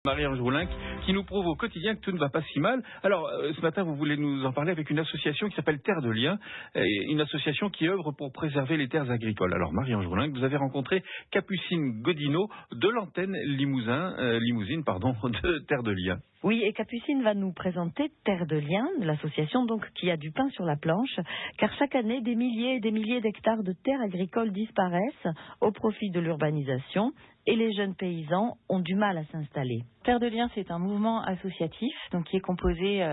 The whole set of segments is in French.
Marie-Ange Roulin, qui nous prouve au quotidien que tout ne va pas si mal. Alors, ce matin, vous voulez nous en parler avec une association qui s'appelle Terre de Liens, une association qui œuvre pour préserver les terres agricoles. Alors, Marie-Ange Roulin, vous avez rencontré Capucine Godinot de l'antenne Limousine de Terre de Liens. Oui, et Capucine va nous présenter Terre de Liens, l'association donc qui a du pain sur la planche, car chaque année, des milliers et des milliers d'hectares de terres agricoles disparaissent au profit de l'urbanisation et les jeunes paysans ont du mal à s'installer. Terre de Liens, c'est un mouvement associatif donc qui est composé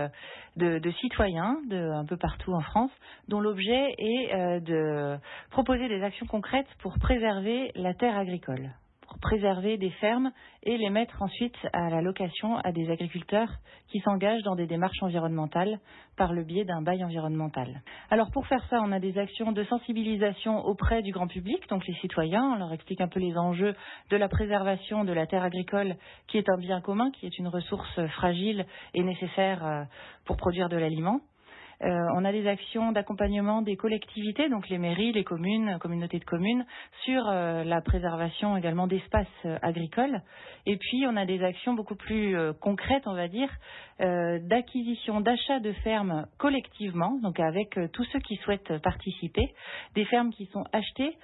de citoyens un peu partout en France, dont l'objet est de proposer des actions concrètes pour préserver la terre agricole, pour préserver des fermes et les mettre ensuite à la location à des agriculteurs qui s'engagent dans des démarches environnementales par le biais d'un bail environnemental. Alors pour faire ça, on a des actions de sensibilisation auprès du grand public, donc les citoyens, on leur explique un peu les enjeux de la préservation de la terre agricole qui est un bien commun, qui est une ressource fragile et nécessaire pour produire de l'aliment. On a des actions d'accompagnement des collectivités, donc les mairies, les communes, communautés de communes, sur la préservation également d'espaces agricoles. Et puis on a des actions beaucoup plus concrètes, on va dire, d'acquisition, d'achat de fermes collectivement, donc avec tous ceux qui souhaitent participer, des fermes qui sont achetées,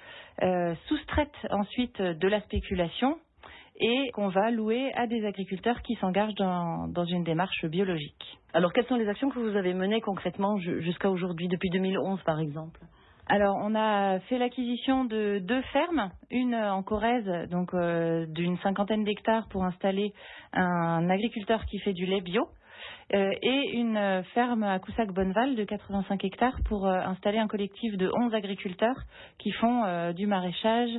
soustraites ensuite de la spéculation, et qu'on va louer à des agriculteurs qui s'engagent dans une démarche biologique. Alors, quelles sont les actions que vous avez menées concrètement jusqu'à aujourd'hui, depuis 2011 par exemple ? Alors, on a fait l'acquisition de 2 fermes, une en Corrèze, donc d'une 50aine d'hectares pour installer un agriculteur qui fait du lait bio, et une ferme à Coussac-Bonneval de 85 hectares pour installer un collectif de 11 agriculteurs qui font du maraîchage,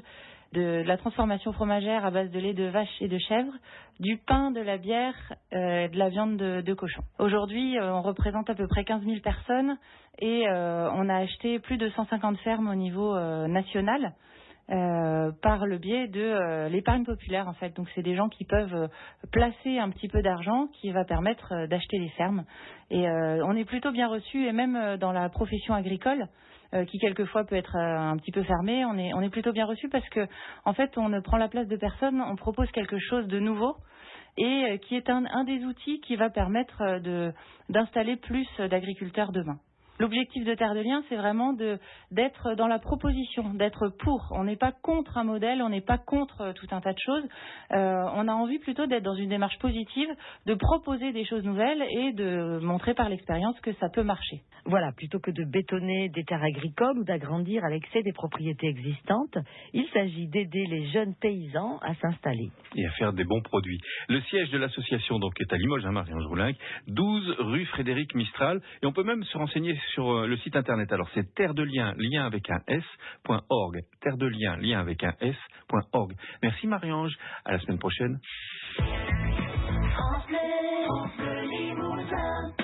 de la transformation fromagère à base de lait de vache et de chèvre, du pain, de la bière, de la viande de cochon. Aujourd'hui, on représente à peu près 15 000 personnes et on a acheté plus de 150 fermes au niveau national par le biais de l'épargne populaire en fait. Donc c'est des gens qui peuvent placer un petit peu d'argent qui va permettre d'acheter des fermes. Et on est plutôt bien reçu et même dans la profession agricole, qui quelquefois peut être un petit peu fermée, on est plutôt bien reçu parce que en fait on ne prend la place de personne, on propose quelque chose de nouveau et qui est un des outils qui va permettre d'installer plus d'agriculteurs demain. L'objectif de Terre de Liens, c'est vraiment d'être dans la proposition, d'être pour. On n'est pas contre un modèle, on n'est pas contre tout un tas de choses. On a envie plutôt d'être dans une démarche positive, de proposer des choses nouvelles et de montrer par l'expérience que ça peut marcher. Voilà, plutôt que de bétonner des terres agricoles ou d'agrandir à l'excès des propriétés existantes, il s'agit d'aider les jeunes paysans à s'installer. Et à faire des bons produits. Le siège de l'association donc est à Limoges, Marie-Ange Roulin, 12 rue Frédéric Mistral. Et on peut même se renseigner sur le site internet. Alors c'est Terre de Liens, lien avec un s.org. Terre de Liens, lien avec un s.org. Merci Marie-Ange. À la semaine prochaine. France Bleu Limousin.